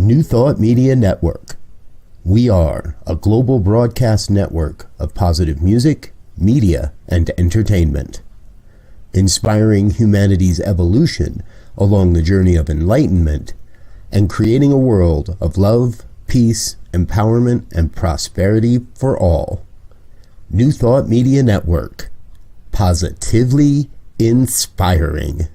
New Thought Media Network. We are a global broadcast network of positive music, media, and entertainment, inspiring humanity's evolution along the journey of enlightenment and creating a world of love, peace, empowerment, and prosperity for all. New Thought Media Network. Positively inspiring.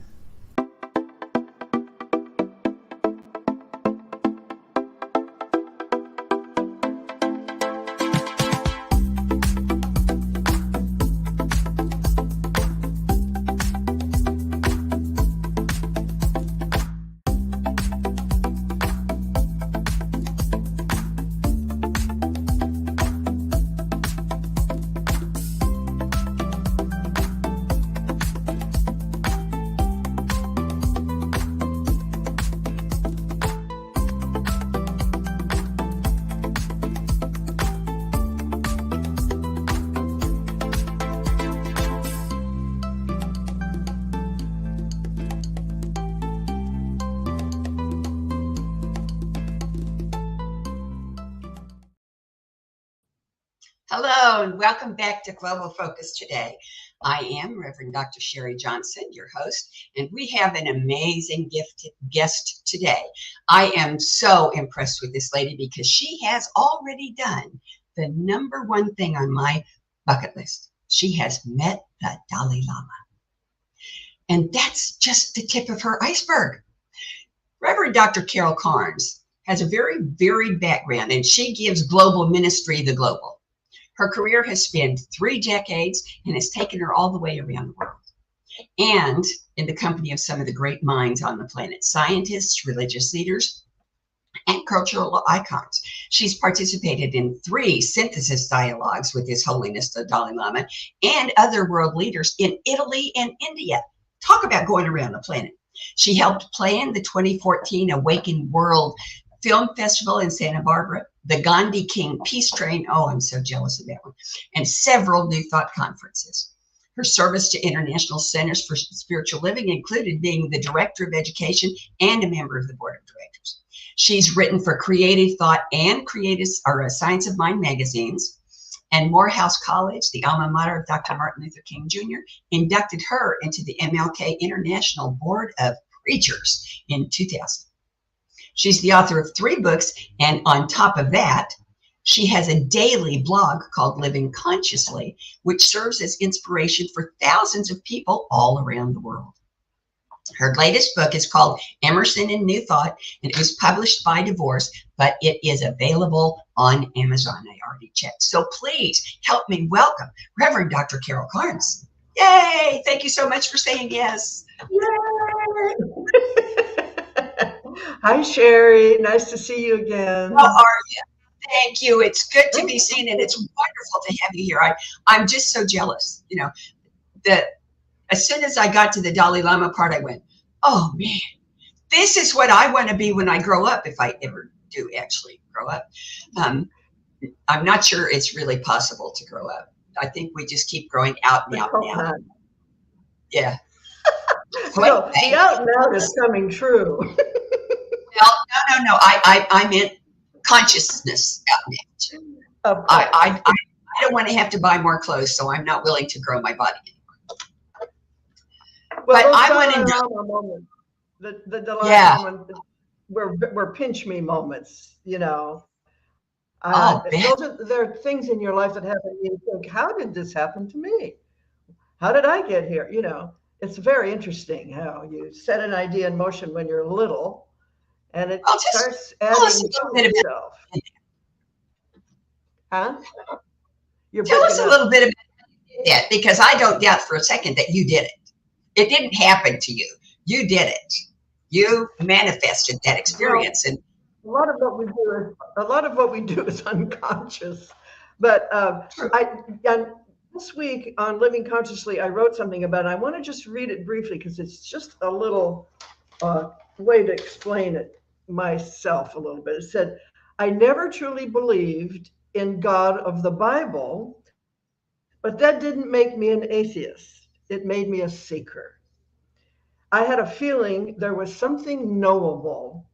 Hello, and welcome back to Global Focus today. I am Reverend Dr. Sharri Johnson, your host, and we have an amazing guest today. I am so impressed with this lady because she has already done the number one thing on my bucket list. She has met the Dalai Lama. And that's just the tip of her iceberg. Reverend Dr. Carnes has a very varied background, and she gives global ministry the global. Her career has spanned 3 decades and has taken her all the way around the world, and in the company of some of the great minds on the planet, scientists, religious leaders, and cultural icons. She's participated in 3 synthesis dialogues with His Holiness the Dalai Lama and other world leaders in Italy and India. Talk about going around the planet. She helped plan the 2014 Awaken World Film Festival in Santa Barbara, the Gandhi King Peace Train, oh, I'm so jealous of that one, and several New Thought conferences. Her service to International Centers for Spiritual Living included being the Director of Education and a member of the Board of Directors. She's written for Creative Thought and Science of Mind magazines, and Morehouse College, the alma mater of Dr. Martin Luther King Jr., inducted her into the MLK International Board of Preachers in 2000. She's the author of 3 books, and on top of that, she has a daily blog called Living Consciously, which serves as inspiration for thousands of people all around the world. Her latest book is called Emerson and New Thought, and it was published by divorce, but it is available on Amazon. I already checked. So please help me welcome Reverend Dr. Carnes. Yay! Thank you so much for saying yes. Yay! Hi, Sharri. Nice to see you again. How are you? Thank you. It's good to be seen, and it's wonderful to have you here. I'm just so jealous. You know, that as soon as I got to the Dalai Lama part, I went, oh man, this is what I want to be when I grow up, if I ever do actually grow up. I'm not sure it's really possible to grow up. I think we just keep growing out and out and out. Yeah. Well, the out and out is coming true. Well, no. I meant consciousness out now. I don't want to have to buy more clothes, so I'm not willing to grow my body anymore. Well, but I want to the Dalai Lama were pinch me moments, you know. There are things in your life that happen, and you think, how did this happen to me? How did I get here? You know, it's very interesting how you set an idea in motion when you're little, and it starts adding to itself. Huh? Tell us a little bit about that, because I don't doubt for a second that you did it. It didn't happen to you. You did it. You manifested that experience, and a lot of what we do is unconscious. But this week on Living Consciously, I wrote something about it. I want to just read it briefly because it's just a little way to explain it myself a little bit. It said, I never truly believed in God of the Bible, but that didn't make me an atheist. It made me a seeker. I had a feeling there was something knowable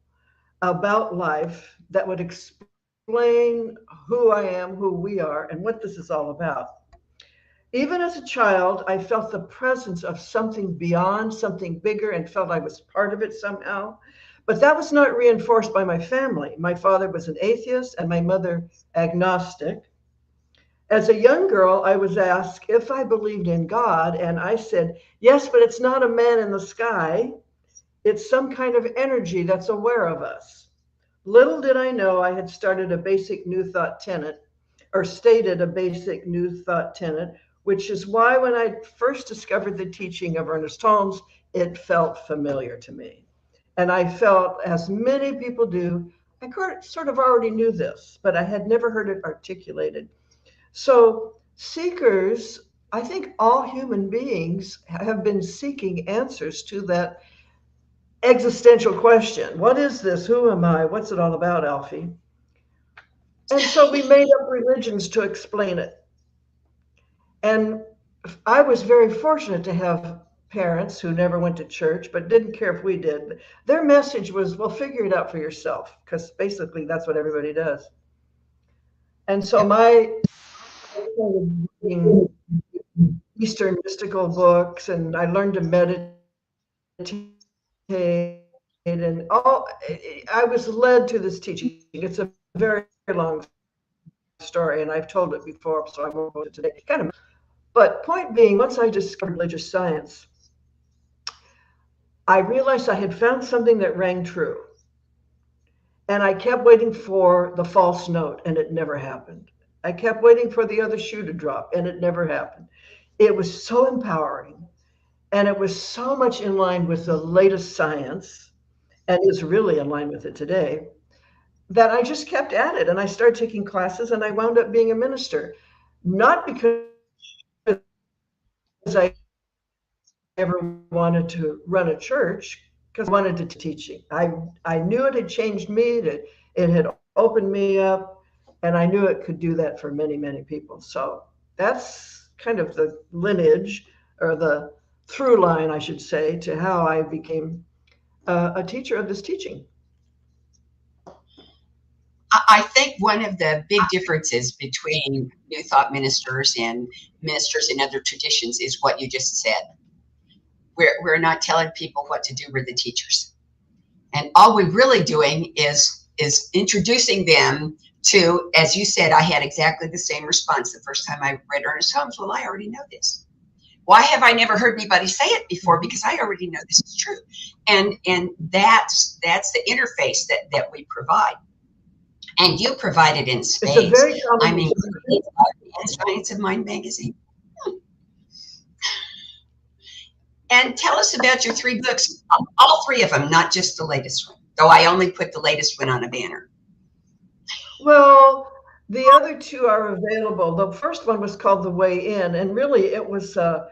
about life that would explain who I am, who we are, and what this is all about. Even as a child, I felt the presence of something beyond, something bigger, and felt I was part of it somehow. But that was not reinforced by my family. My father was an atheist and my mother agnostic. As a young girl, I was asked if I believed in God, and I said, yes, but it's not a man in the sky. It's some kind of energy that's aware of us. Little did I know I had started a basic New Thought tenet, or stated a basic New Thought tenet, which is why when I first discovered the teaching of Ernest Holmes, it felt familiar to me. And I felt, as many people do, I sort of already knew this, but I had never heard it articulated. So, seekers, I think all human beings have been seeking answers to that existential question. What is this? Who am I? What's it all about, Alfie? And so we made up religions to explain it. And I was very fortunate to have parents who never went to church, but didn't care if we did. Their message was, well, figure it out for yourself, because basically that's what everybody does. And so my reading Eastern mystical books, and I learned to meditate, and I was led to this teaching. It's a very long story, and I've told it before, so I won't go into it today. But point being, once I discovered religious science, I realized I had found something that rang true. And I kept waiting for the false note, and it never happened. I kept waiting for the other shoe to drop, and it never happened. It was so empowering, and it was so much in line with the latest science, and is really in line with it today, that I just kept at it. And I started taking classes, and I wound up being a minister. Not because I ever wanted to run a church, because I wanted to teaching. I knew it had changed me, that it had opened me up, and I knew it could do that for many, many people. So that's kind of the lineage, or the through line, I should say, to how I became a teacher of this teaching. I think one of the big differences between New Thought ministers and ministers in other traditions is what you just said. We're not telling people what to do, we're the teachers. And all we're really doing is introducing them to, as you said, I had exactly the same response the first time I read Ernest Holmes. Well, I already know this. Why have I never heard anybody say it before? Because I already know this is true. And that's the interface that we provide. And you provide it in spades. It's a very common. I mean, Science of Mind magazine. And tell us about your 3 books, all 3 of them, not just the latest one, though I only put the latest one on a banner. Well, the other 2 are available. The first one was called The Way In, and really it was a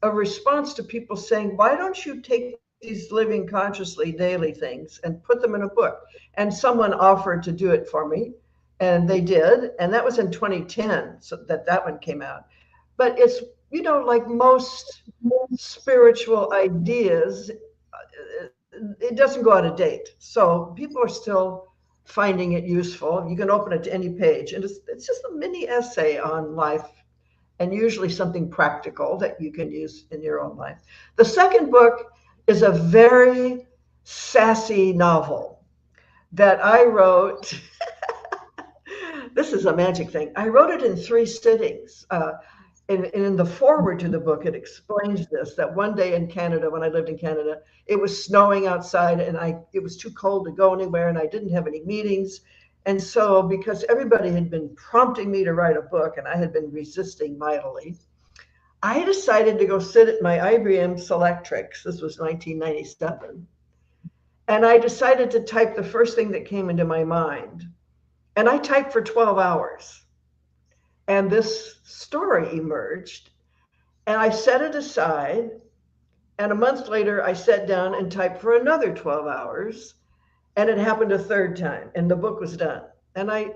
response to people saying, why don't you take these living consciously daily things and put them in a book? And someone offered to do it for me, and they did. And that was in 2010, so that one came out. But it's, like most spiritual ideas, it doesn't go out of date. So people are still finding it useful. You can open it to any page, and it's just a mini essay on life, and usually something practical that you can use in your own life. The second book is a very sassy novel that I wrote. This is a magic thing. I wrote it in 3 sittings. In the foreword to the book, it explains this, that one day in Canada, when I lived in Canada, it was snowing outside, and it was too cold to go anywhere, and I didn't have any meetings. And so, because everybody had been prompting me to write a book, and I had been resisting mightily, I decided to go sit at my IBM Selectrix. This was 1997. And I decided to type the first thing that came into my mind. And I typed for 12 hours. And this story emerged, and I set it aside. And a month later, I sat down and typed for another 12 hours. And it happened a 3rd time, and the book was done. And I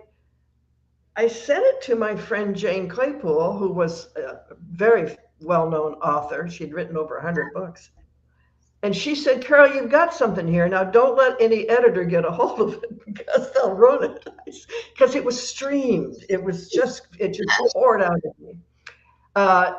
sent it to my friend Jane Claypool, who was a very well-known author. She'd written over 100 books. And she said, Carol, you've got something here. Now, don't let any editor get a hold of it because they'll ruin it. Because it was streamed. It just poured out of me.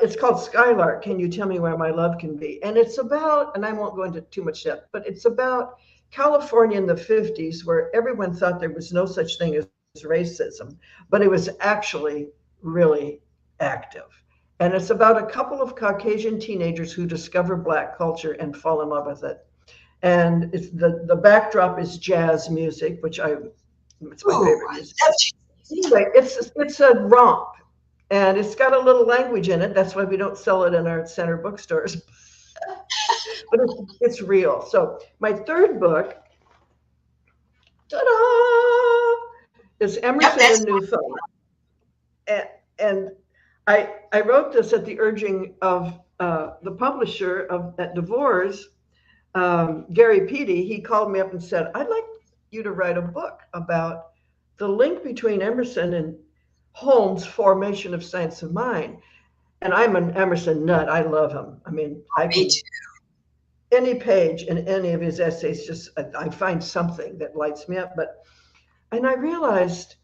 It's called Skylark. Can you tell me where my love can be? And it's about, and I won't go into too much depth, but it's about California in the 50s, where everyone thought there was no such thing as racism, but it was actually really active. And it's about a couple of Caucasian teenagers who discover Black culture and fall in love with it. And it's the backdrop is jazz music, which it's my favorite music. Anyway, it's a romp, and it's got a little language in it. That's why we don't sell it in our center bookstores. But it's real. So my third book, ta-da, is Emerson and New Thought. And I wrote this at the urging of the publisher at DeVore's, Gary Peedy. He called me up and said, I'd like you to write a book about the link between Emerson and Holmes' formation of Science of Mind. And I'm an Emerson nut. I love him. I mean, any page in any of his essays, I find something that lights me up. And I realized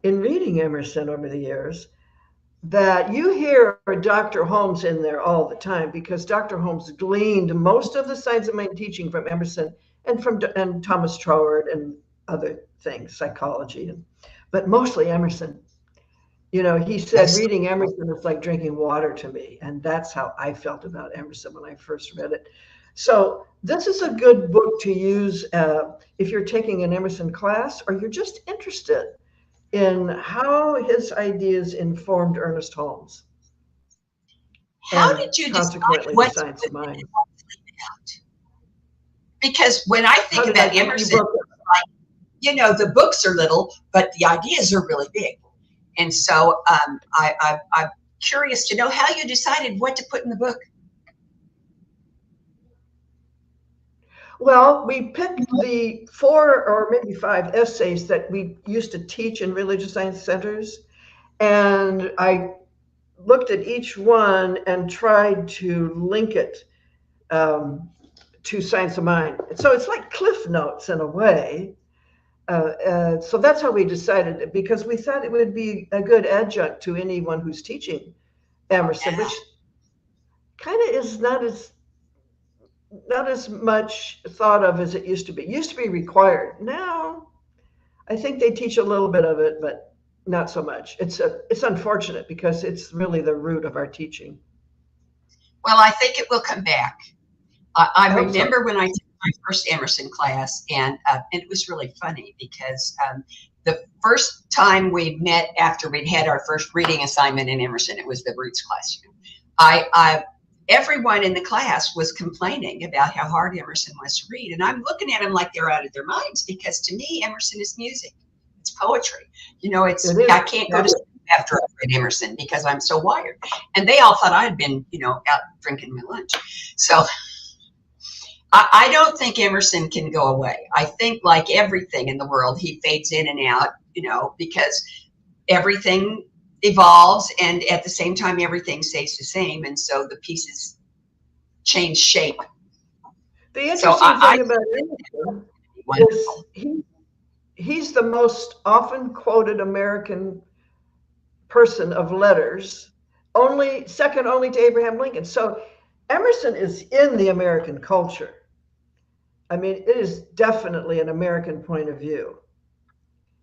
in reading Emerson over the years that you hear Dr. Holmes in there all the time, because Dr. Holmes gleaned most of the Science of Mind teaching from Emerson and Thomas Troward and other things, psychology, but mostly Emerson. You know, he said reading Emerson is like drinking water to me, and that's how I felt about Emerson when I first read it. So this is a good book to use if you're taking an Emerson class, or you're just interested in how his ideas informed Ernest Holmes. How did you decide what to put in it? Because when I think about Emerson, you know, the books are little, but the ideas are really big. And so I'm curious to know how you decided what to put in the book. Well, we picked the 4 or maybe 5 essays that we used to teach in religious science centers. And I looked at each one and tried to link it to Science of Mind. So it's like Cliff Notes in a way. So that's how we decided it, because we thought it would be a good adjunct to anyone who's teaching Emerson, which kind of is not as much thought of as it used to be. It used to be required. Now, I think they teach a little bit of it, but not so much. It's unfortunate, because it's really the root of our teaching. Well, I think it will come back. I remember when I took my first Emerson class, and it was really funny, because the first time we met after we'd had our first reading assignment in Emerson, it was the Roots class. Everyone in the class was complaining about how hard Emerson was to read. And I'm looking at them like they're out of their minds, because to me, Emerson is music. It's poetry. You know, I can't go to sleep after I read Emerson because I'm so wired. And they all thought I had been, you know, out drinking my lunch. So I don't think Emerson can go away. I think, like everything in the world, he fades in and out, you know, because everything evolves, and at the same time everything stays the same, and so the pieces change shape. The interesting thing about Emerson is he's the most often quoted American person of letters, second only to Abraham Lincoln. So Emerson is in the American culture. I mean, it is definitely an American point of view.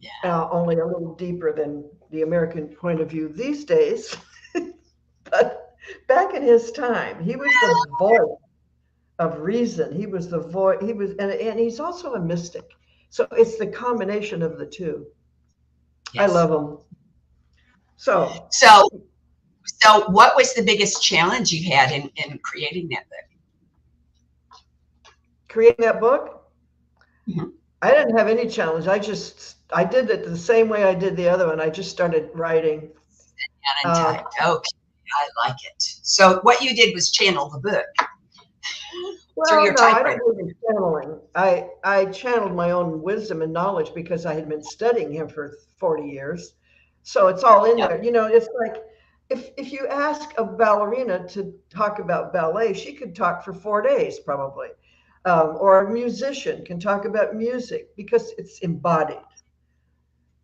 Yeah. Only a little deeper than the American point of view these days. But back in his time, he was the voice of reason. He was the voice. And he's also a mystic. So it's the combination of the two. Yes. I love him. So what was the biggest challenge you had in creating that book? Creating that book? Mm-hmm. I didn't have any challenge. I did it the same way I did the other one. I just started writing. Okay, I like it. So what you did was channel the book. Well, no, I don't believe in channeling. I channeled my own wisdom and knowledge because I had been studying him for 40 years. So it's all in there. You know, it's like if you ask a ballerina to talk about ballet, she could talk for 4 days probably. or a musician can talk about music because it's embodied.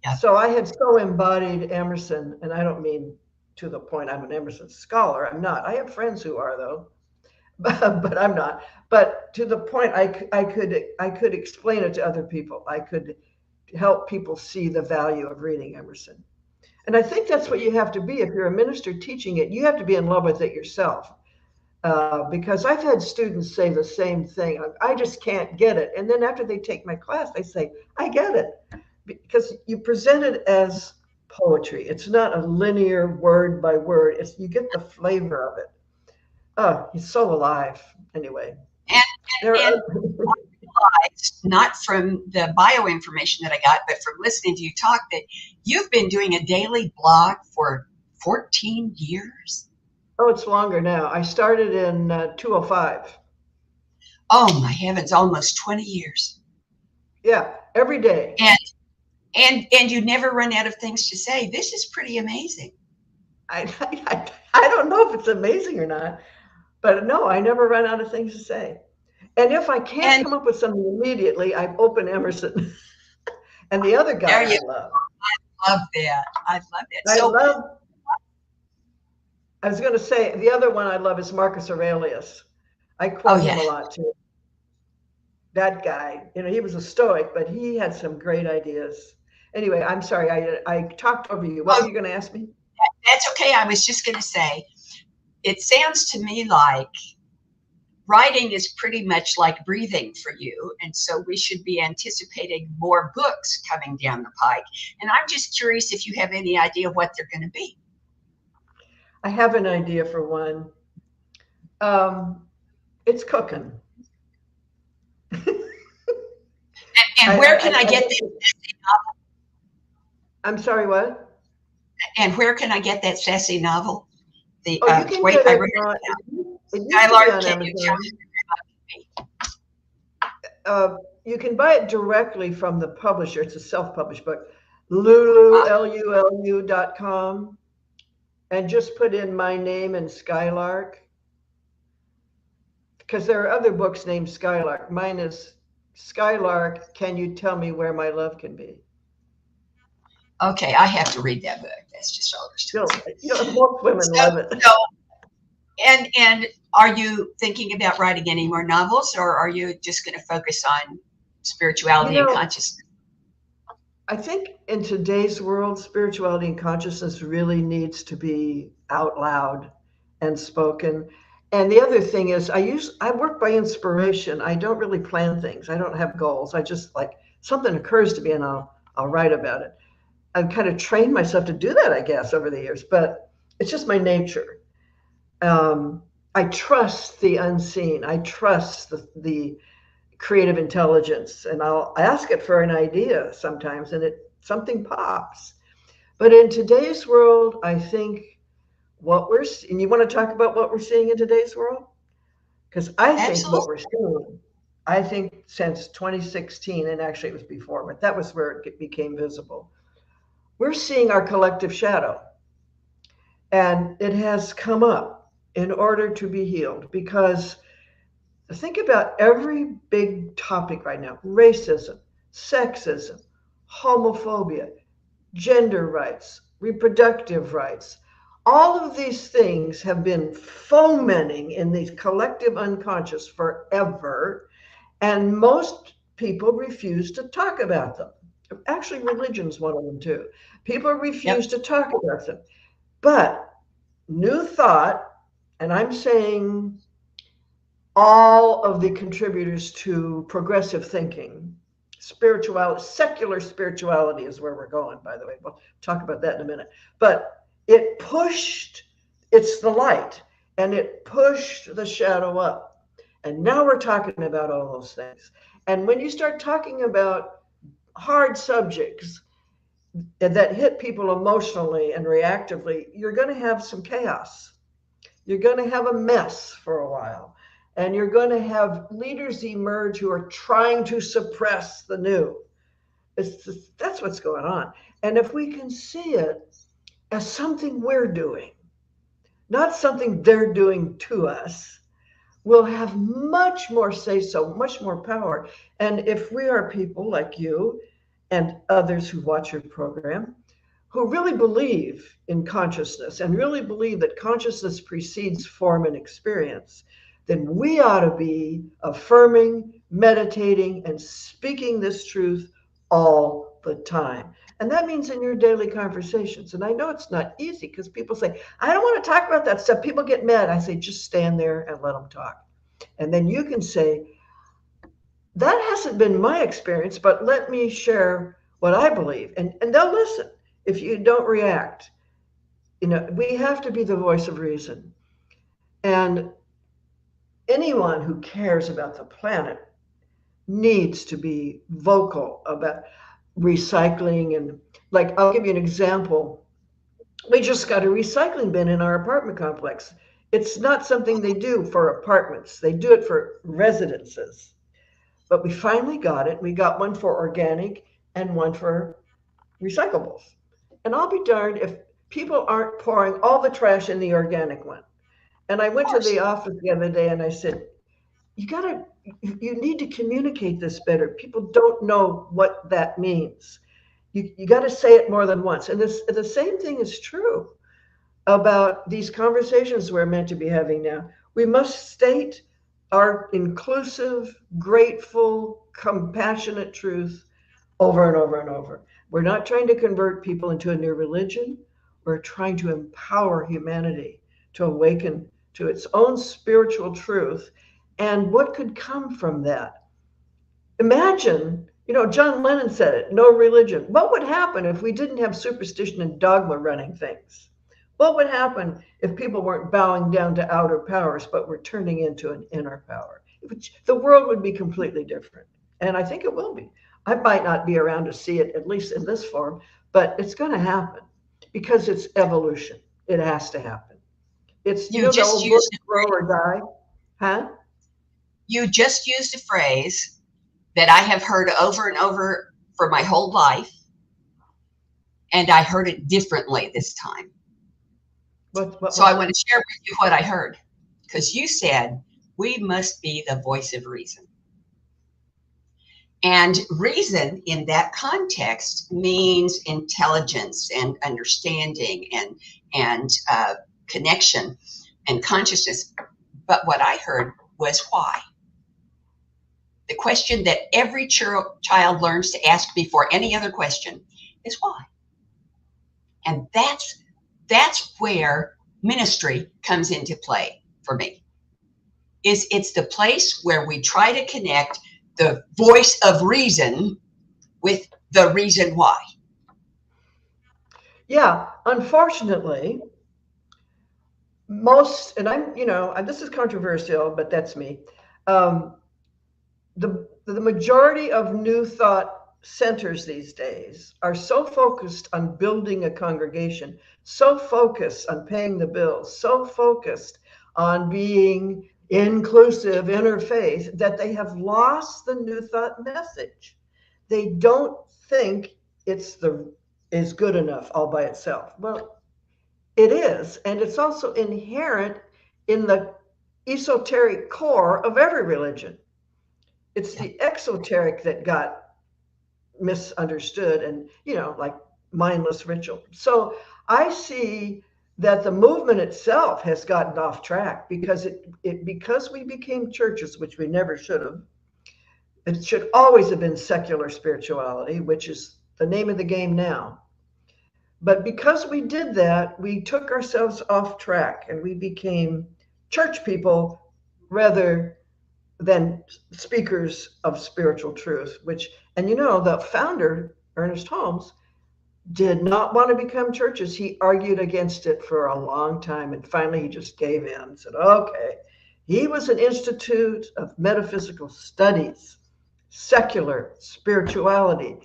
Yeah. So I had so embodied Emerson, and I don't mean to the point I'm an Emerson scholar. I'm not. I have friends who are, though, but I'm not. But to the point, I could explain it to other people. I could help people see the value of reading Emerson. And I think that's what you have to be if you're a minister teaching it. You have to be in love with it yourself. Because I've had students say the same thing. I just can't get it. And then after they take my class, they say, I get it. Because you present it as poetry. It's not a linear word by word. You get the flavor of it. Oh, he's so alive. Anyway. And not from the bio information that I got, but from listening to you talk, that you've been doing a daily blog for 14 years. Oh, it's longer now. I started in 2005. Oh my heavens, almost 20 years. Yeah, every day. And you never run out of things to say. This is pretty amazing. I don't know if it's amazing or not, but no, I never run out of things to say. And if I can't come up with something immediately, I open Emerson. And the other guy I love. I love that. I love that. I was going to say, the other one I love is Marcus Aurelius. I quote him a lot too. That guy, he was a Stoic, but he had some great ideas. Anyway, I'm sorry, I talked over you. What were you going to ask me? That's okay. I was just going to say, it sounds to me like writing is pretty much like breathing for you. And so we should be anticipating more books coming down the pike. And I'm just curious if you have any idea what they're going to be. I have an idea for one. It's cooking. And where can I get that sassy novel? I'm sorry, what? And where can I get that sassy novel? You can get it Skylark, can you tell me? You can buy it directly from the publisher. It's a self-published book. Lulu.com, and just put in my name and Skylark, because there are other books named Skylark. Mine is Skylark, Can You Tell Me Where My Love Can Be? Okay, I have to read that book. That's just all there's to it. Most women love it. And are you thinking about writing any more novels, or are you just going to focus on spirituality and consciousness? I think in today's world, spirituality and consciousness really needs to be out loud and spoken. And the other thing is, I work by inspiration. I don't really plan things. I don't have goals. I just something occurs to me and I'll write about it. I've kind of trained myself to do that, I guess, over the years, but it's just my nature. I trust the unseen. I trust the creative intelligence, and I'll ask it for an idea sometimes, and something pops. But in today's world, I think and you want to talk about what we're seeing in today's world? Because I think what we're seeing, I think since 2016, and actually it was before, but that was where it became visible. We're seeing our collective shadow, and it has come up in order to be healed. Because think about every big topic right now: racism, sexism, homophobia, gender rights, reproductive rights. All of these things have been fomenting in the collective unconscious forever, and most people refuse to talk about them. Actually, religion's one of them too. People refuse to talk about them. But new thought, and I'm saying all of the contributors to progressive thinking, spirituality, secular spirituality is where we're going, by the way. We'll talk about that in a minute. But it's the light, and it pushed the shadow up. And now we're talking about all those things. And when you start talking about hard subjects that hit people emotionally and reactively, you're going to have some chaos. You're going to have a mess for a while. And you're going to have leaders emerge who are trying to suppress the new. That's what's going on. And if we can see it as something we're doing, not something they're doing to us, will have much more say so, much more power. And if we are people like you and others who watch your program, who really believe in consciousness and really believe that consciousness precedes form and experience, then we ought to be affirming, meditating, and speaking this truth all the time. And that means in your daily conversations. And I know it's not easy because people say, I don't want to talk about that stuff. People get mad. I say, just stand there and let them talk. And then you can say, that hasn't been my experience, but let me share what I believe. And they'll listen if you don't react. We have to be the voice of reason. And anyone who cares about the planet needs to be vocal about recycling. And like, I'll give you an example. We just got a recycling bin in our apartment complex. It's not something they do for apartments. They do it for residences. But we finally got it. We got one for organic and one for recyclables. And I'll be darned if people aren't pouring all the trash in the organic one. And I went to the office the other day and I said, you need to communicate this better. People don't know what that means. You got to say it more than once. And the same thing is true about these conversations we're meant to be having now. We must state our inclusive, grateful, compassionate truth over and over and over. We're not trying to convert people into a new religion. We're trying to empower humanity to awaken to its own spiritual truth and what could come from that. Imagine, John Lennon said it, no religion. What would happen if we didn't have superstition and dogma running things? What would happen if people weren't bowing down to outer powers, but were turning into an inner power? The world would be completely different. And I think it will be. I might not be around to see it, at least in this form, but it's going to happen because it's evolution. It has to happen. It's, the old book, grow or die. Huh? You just used a phrase that I have heard over and over for my whole life, and I heard it differently this time. So I want to share with you what I heard, because you said we must be the voice of reason. And reason in that context means intelligence and understanding and connection and consciousness. But what I heard was why. The question that every child learns to ask before any other question is why. And that's where ministry comes into play for me. It's the place where we try to connect the voice of reason with the reason why. Yeah, unfortunately, this is controversial, but that's me. The majority of new thought centers these days are so focused on building a congregation, so focused on paying the bills, so focused on being inclusive, interfaith, that they have lost the new thought message. They don't think is good enough all by itself. Well, it is, and it's also inherent in the esoteric core of every religion. It's the exoteric that got misunderstood and, like mindless ritual. So I see that the movement itself has gotten off track because because we became churches, which we never should have. It should always have been secular spirituality, which is the name of the game now. But because we did that, we took ourselves off track and we became church people rather than speakers of spiritual truth, and the founder, Ernest Holmes, did not want to become churches. He argued against it for a long time. And finally, he just gave in and said, okay. He was an institute of metaphysical studies, secular spirituality.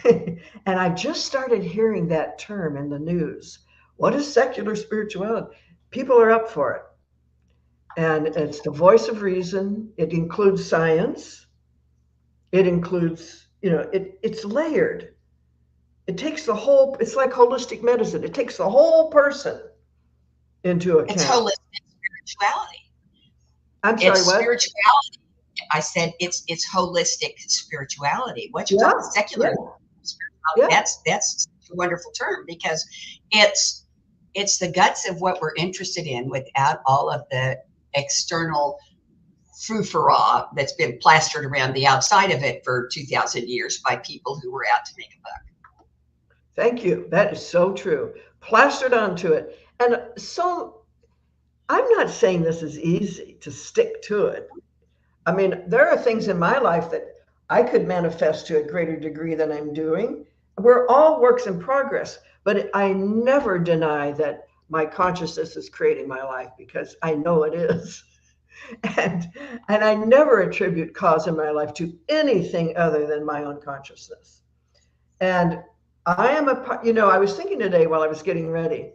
And I just started hearing that term in the news. What is secular spirituality? People are up for it. And it's the voice of reason. It includes science. It includes, it's layered. It takes it's like holistic medicine. It takes the whole person into account. It's holistic spirituality. I'm sorry, It's what? spirituality. I said it's holistic spirituality. What you're Yeah, talking secular spirituality, yeah. that's a wonderful term, because it's the guts of what we're interested in without all of the external frou-frou that's been plastered around the outside of it for 2,000 years by people who were out to make a buck. Thank you. That is so true. Plastered onto it. And so I'm not saying this is easy to stick to it. I mean, there are things in my life that I could manifest to a greater degree than I'm doing. We're all works in progress, but I never deny that my consciousness is creating my life, because I know it is. And I never attribute cause in my life to anything other than my own consciousness. And I am I was thinking today while I was getting ready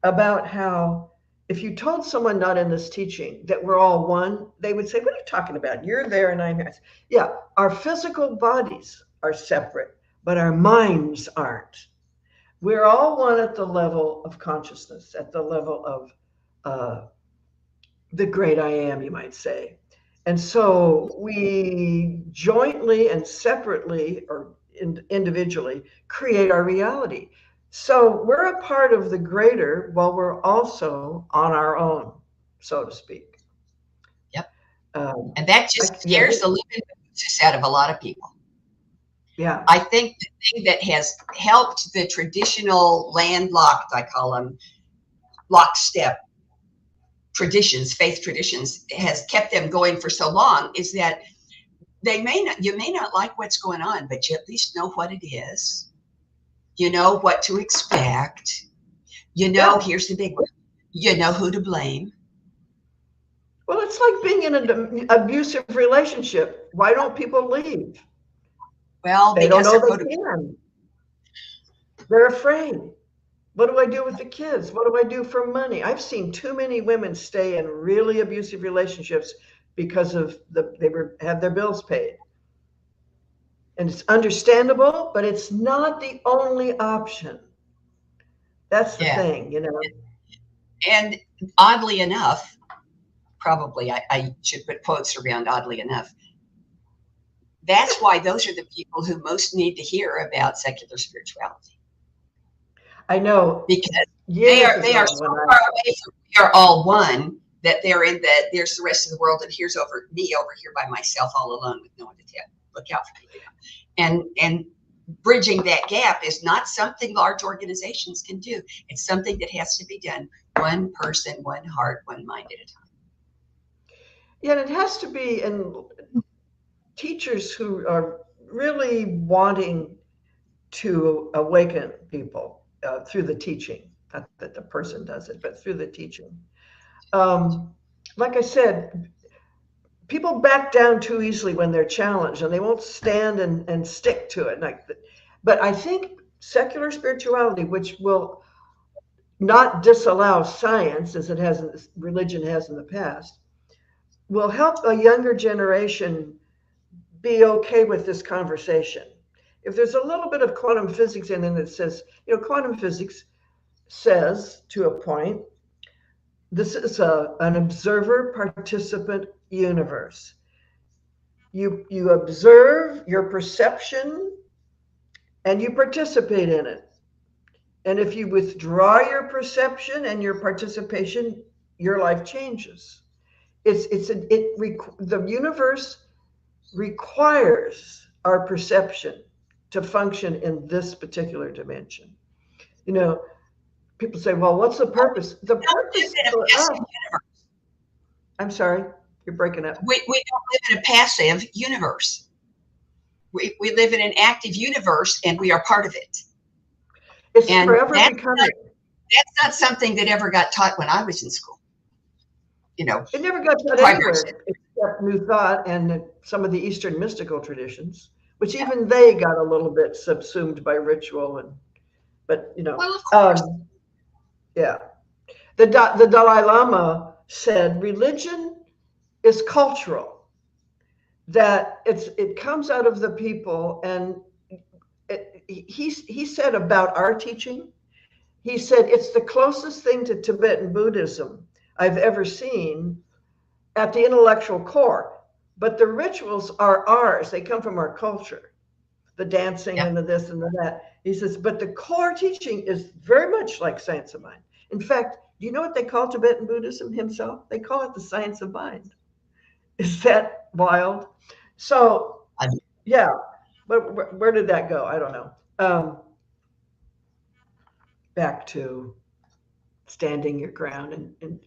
about how if you told someone not in this teaching that we're all one, they would say, what are you talking about? You're there and I'm here. Yeah, our physical bodies are separate, but our minds aren't. We're all one at the level of consciousness, at the level of the great I am, you might say. And so we jointly and separately, or individually, create our reality. So we're a part of the greater while we're also on our own, so to speak. Yep. And that just scares the living just out of a lot of people. Yeah. I think the thing that has helped the traditional landlocked, I call them lockstep traditions, faith traditions, has kept them going for so long, is that you may not like what's going on, but you at least know what it is. You know what to expect. You know, here's the big one. You know who to blame. Well, it's like being in an abusive relationship. Why don't people leave? Well, they don't because know they're they can. They're afraid. What do I do with the kids? What do I do for money? I've seen too many women stay in really abusive relationships because of they had their bills paid. And it's understandable, but it's not the only option. That's the thing, you know. And oddly enough, probably I should put quotes around oddly enough. That's why those are the people who most need to hear about secular spirituality. I know, because they are so far away from we are all one, that there's the rest of the world, and here's me over here by myself all alone with no one to look out for me. And bridging that gap is not something large organizations can do. It's something that has to be done one person, one heart, one mind at a time. Yeah, and it has to be in teachers who are really wanting to awaken people through the teaching. Not that the person does it, but through the teaching. Like I said, people back down too easily when they're challenged, and they won't stand and stick to it. But I think secular spirituality, which will not disallow science as religion has in the past, will help a younger generation be okay with this conversation. If there's a little bit of quantum physics in it that says, quantum physics says to a point, this is an observer participant universe. You observe your perception and you participate in it. And if you withdraw your perception and your participation, your life changes. The universe requires our perception to function in this particular dimension. People say, well, what's the purpose? The purpose for us. I'm sorry, you're breaking up. We don't live in a passive universe. We live in an active universe, and we are part of it. It's forever becoming. That's not something that ever got taught when I was in school. It never got taught anywhere except New Thought and some of the Eastern mystical traditions, which even they got a little bit subsumed by ritual but well, of course. Yeah. The Dalai Lama said religion is cultural, that it comes out of the people. And he said about our teaching, he said it's the closest thing to Tibetan Buddhism I've ever seen at the intellectual core, but the rituals are ours. They come from our culture, the dancing Yeah. and the this and the that. He says, but the core teaching is very much like science of mind. In fact, do you know what they call Tibetan Buddhism himself? They call it the science of mind. Is that wild? So, yeah, but where did that go? I don't know. Back to standing your ground and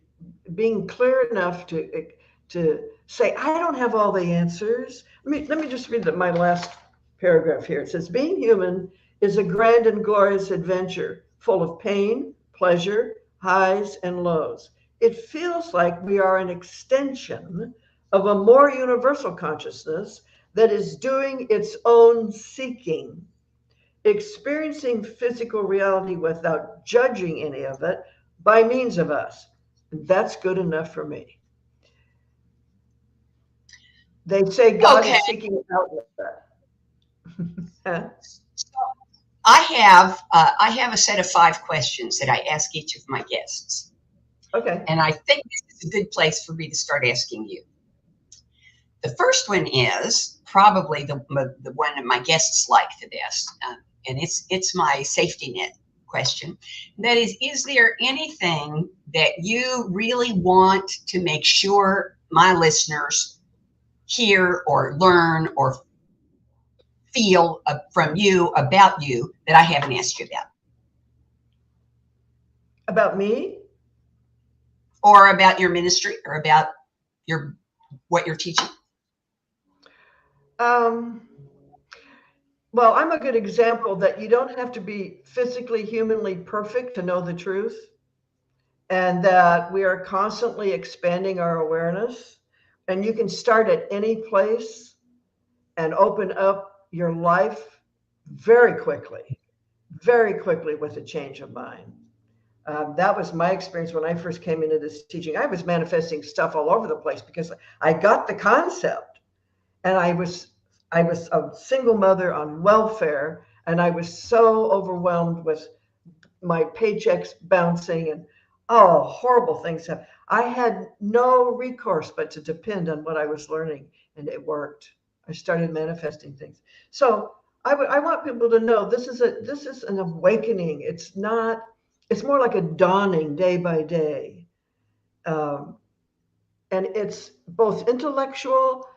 being clear enough to say, I don't have all the answers. Let me just read my last paragraph here. It says, being human is a grand and glorious adventure full of pain, pleasure, highs and lows. It feels like we are an extension of a more universal consciousness that is doing its own seeking, experiencing physical reality without judging any of it by means of us. That's good enough for me. They say God Okay. is seeking an outlet. I have a set of 5 questions that I ask each of my guests. Okay. And I think this is a good place for me to start asking you. The first one is probably the one that my guests like the best, and it's my safety net question. That is there anything that you really want to make sure my listeners hear or learn or feel from you about you that I haven't asked you about? About me? Or about your ministry, or about what you're teaching? Well, I'm a good example that you don't have to be physically, humanly perfect to know the truth, and that we are constantly expanding our awareness. And you can start at any place and open up your life very quickly with a change of mind. That was my experience when I first came into this teaching. I was manifesting stuff all over the place because I got the concept, and I was a single mother on welfare, and I was so overwhelmed with my paychecks bouncing and horrible things happen. I had no recourse but to depend on what I was learning, and it worked. I started manifesting things. So I want people to know this is an awakening. It's more like a dawning day by day. And it's both intellectual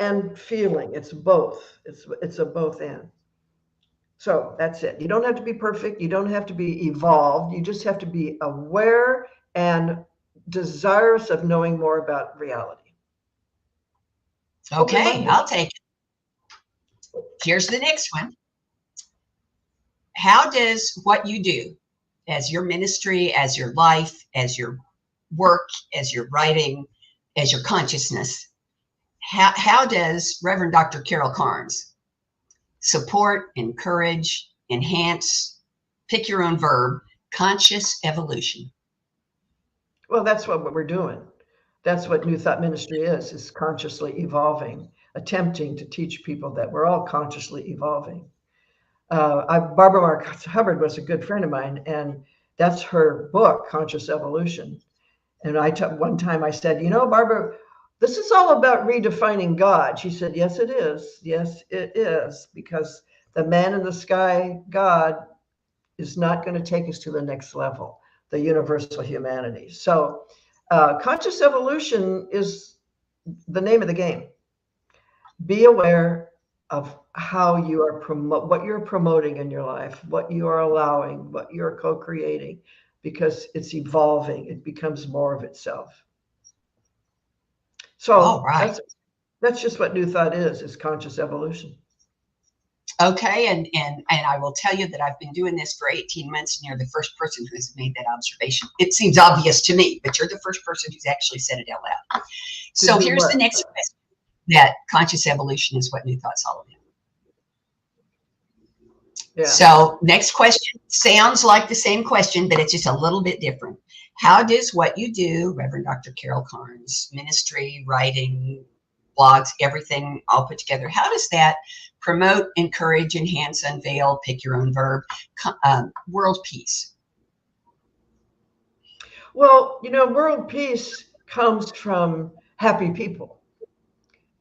and feeling. It's both. It's a both and. So that's it. You don't have to be perfect. You don't have to be evolved. You just have to be aware and desirous of knowing more about reality. Okay, I'll take it. Here's the next one. How does what you do as your ministry, as your life, as your work, as your writing, as your consciousness, how does Reverend Dr. Carol Carnes support, encourage, enhance, pick your own verb, conscious evolution? Well, that's what we're doing. That's what New Thought Ministry is consciously evolving, attempting to teach people that we're all consciously evolving. Barbara Mark Hubbard was a good friend of mine, and that's her book, Conscious Evolution. And one time I said, Barbara, this is all about redefining God. She said, yes, it is. Yes, it is. Because the man in the sky, God, is not going to take us to the next level, the universal humanity. So conscious evolution is the name of the game. Be aware of how you are what you're promoting in your life, what you are allowing, what you're co-creating, because it's evolving. It becomes more of itself. So that's just what New Thought is conscious evolution. Okay, and I will tell you that I've been doing this for 18 months, and you're the first person who has made that observation. It seems obvious to me, but you're the first person who's actually said it out loud. So here's the next question, that conscious evolution is what New Thought's all about. Yeah. So next question sounds like the same question, but it's just a little bit different. How does what you do, Reverend Dr. Carol Carnes, ministry, writing, blogs, everything all put together, how does that promote, encourage, enhance, unveil, pick your own verb, world peace? Well, world peace comes from happy people.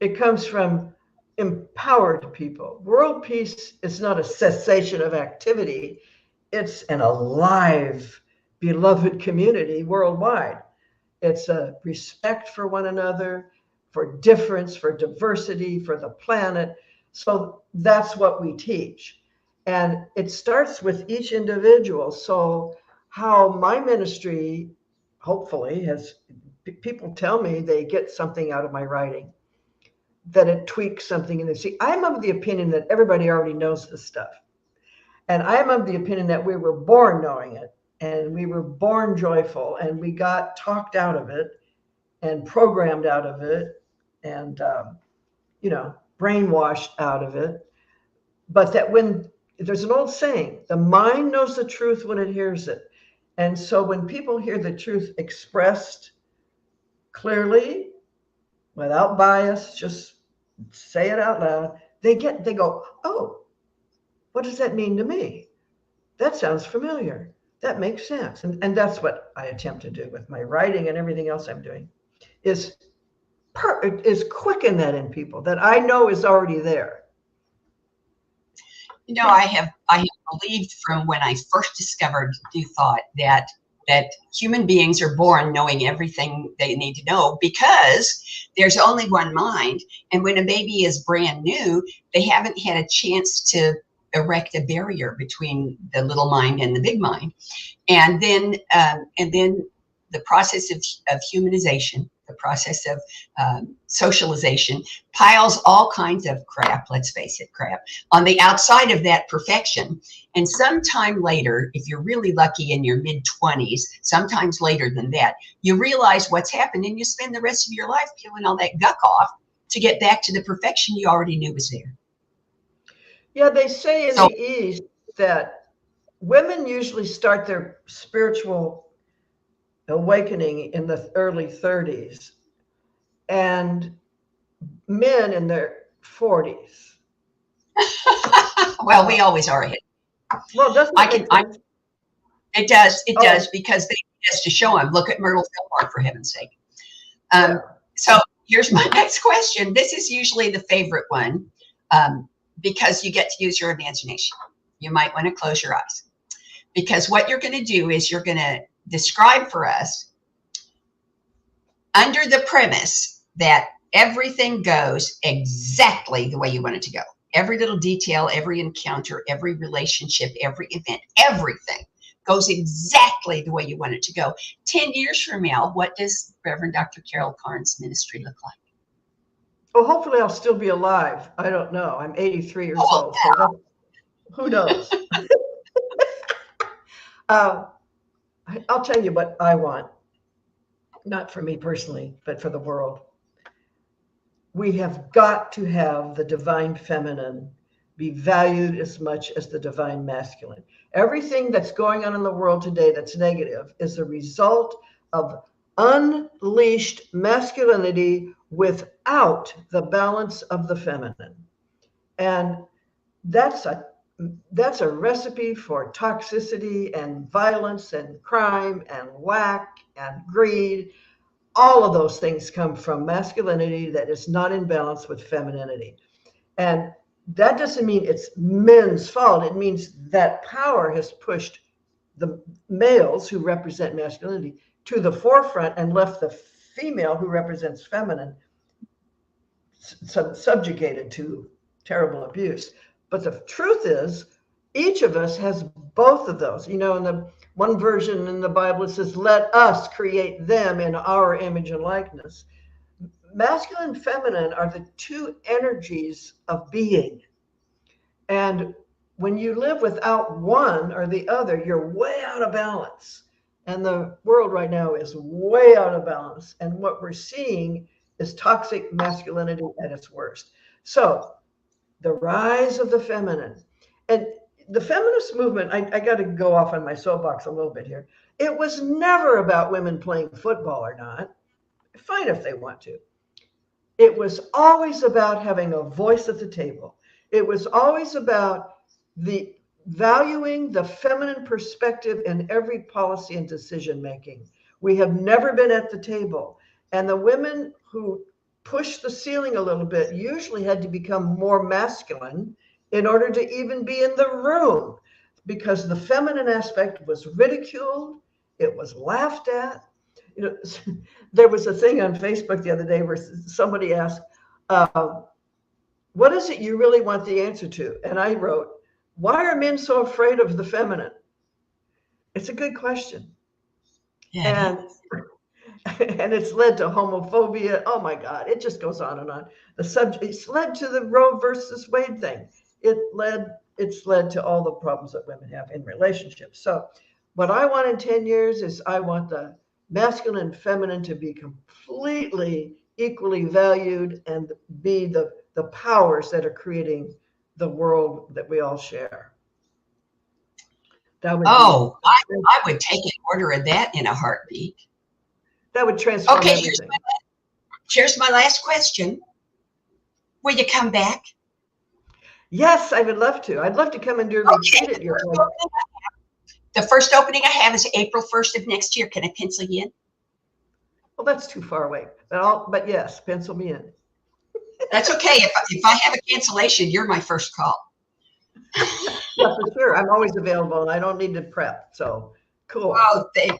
It comes from empowered people. World peace is not a cessation of activity. It's an alive, beloved community worldwide. It's a respect for one another, for difference, for diversity, for the planet. So that's what we teach. And it starts with each individual. So how my ministry hopefully has, people tell me they get something out of my writing, that it tweaks something in them. See, I'm of the opinion that everybody already knows this stuff. And I'm of the opinion that we were born knowing it, and we were born joyful, and we got talked out of it and programmed out of it and, brainwashed out of it. But that when there's an old saying, the mind knows the truth when it hears it. And so when people hear the truth expressed clearly, without bias, just say it out loud, they go, oh, what does that mean to me? That sounds familiar. That makes sense. And that's what I attempt to do with my writing and everything else I'm doing, is quicken that in people that I know is already there. I have believed from when I first discovered New Thought that human beings are born knowing everything they need to know, because there's only one mind. And when a baby is brand new, they haven't had a chance to erect a barrier between the little mind and the big mind. And then the process of humanization, the process of socialization, piles all kinds of crap, let's face it, crap, on the outside of that perfection. And sometime later, if you're really lucky in your mid-20s, sometimes later than that, you realize what's happened, and you spend the rest of your life peeling all that guck off to get back to the perfection you already knew was there. Yeah, they say in the East that women usually start their spiritual awakening in the early 30s, and men in their 40s. Well, we always are ahead. Well, doesn't it does, because they just to show them, look at Myrtle Fillmore, for heaven's sake. So here's my next question. This is usually the favorite one, because you get to use your imagination. You might want to close your eyes, because what you're going to do is you're going to describe for us, under the premise that everything goes exactly the way you want it to go. Every little detail, every encounter, every relationship, every event, everything goes exactly the way you want it to go. 10 years from now, what does Reverend Dr. Carol Carnes' ministry look like? Well, hopefully I'll still be alive. I don't know. I'm 83 years old. So who knows? I'll tell you what I want. Not for me personally, but for the world. We have got to have the divine feminine be valued as much as the divine masculine. Everything that's going on in the world today that's negative is a result of unleashed masculinity without the balance of the feminine. And that's a recipe for toxicity and violence and crime and lack and greed. All of those things come from masculinity that is not in balance with femininity. And that doesn't mean it's men's fault. It means that power has pushed the males who represent masculinity to the forefront and left the female who represents feminine subjugated to terrible abuse. But the truth is, each of us has both of those. In the one version in the Bible, it says, let us create them in our image and likeness. Masculine and feminine are the two energies of being. And when you live without one or the other, you're way out of balance. And the world right now is way out of balance. And what we're seeing is toxic masculinity at its worst. So the rise of the feminine. And the feminist movement, I got to go off on my soapbox a little bit here. It was never about women playing football or not. Fine if they want to. It was always about having a voice at the table. It was always about the valuing the feminine perspective in every policy and decision making. We have never been at the table. And the women who pushed the ceiling a little bit usually had to become more masculine in order to even be in the room, because the feminine aspect was ridiculed, it was laughed at. You know, there was a thing on Facebook the other day where somebody asked, what is it you really want the answer to? And I wrote, why are men so afraid of the feminine? It's a good question. Yeah. And it's led to homophobia. Oh my God, it just goes on and on. It's led to the Roe versus Wade thing. It's led to all the problems that women have in relationships. So what I want in 10 years is I want the masculine and feminine to be completely equally valued and be the powers that are creating the world that we all share. That would I would take an order of that in a heartbeat. That would transform okay, everything. Here's my last question. Will you come back? Yes, I would love to. I'd love to come and do a retreat at your place. The first opening I have is April 1st of next year. Can I pencil you in? Well, that's too far away. But yes, pencil me in. That's okay. If I have a cancellation, you're my first call. Yeah, for sure. I'm always available and I don't need to prep. So cool. Oh, thank you.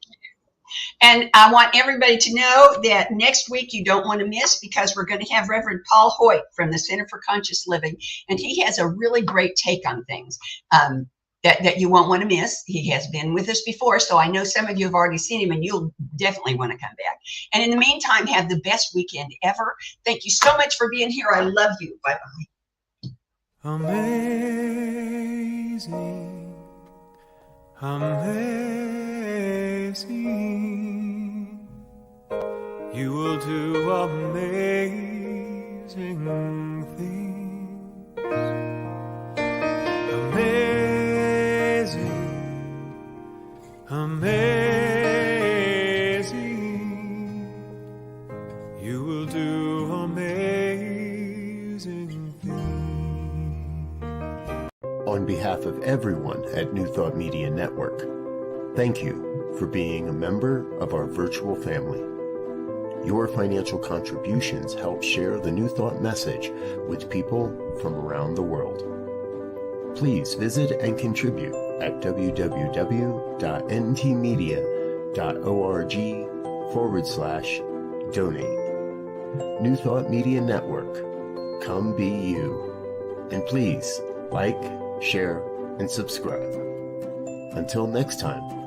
And I want everybody to know that next week you don't want to miss, because we're going to have Reverend Paul Hoyt from the Center for Conscious Living. And he has a really great take on things that you won't want to miss. He has been with us before, so I know some of you have already seen him and you'll definitely want to come back. And in the meantime, have the best weekend ever. Thank you so much for being here. I love you. Bye-bye. Amazing, amazing, you will do amazing things. Amazing, amazing, you will do amazing things. On behalf of everyone at New Thought Media Network, thank you for being a member of our virtual family. Your financial contributions help share the New Thought message with people from around the world. Please visit and contribute at www.ntmedia.org/donate. New Thought Media Network, come be you. And please like, share, and subscribe. Until next time.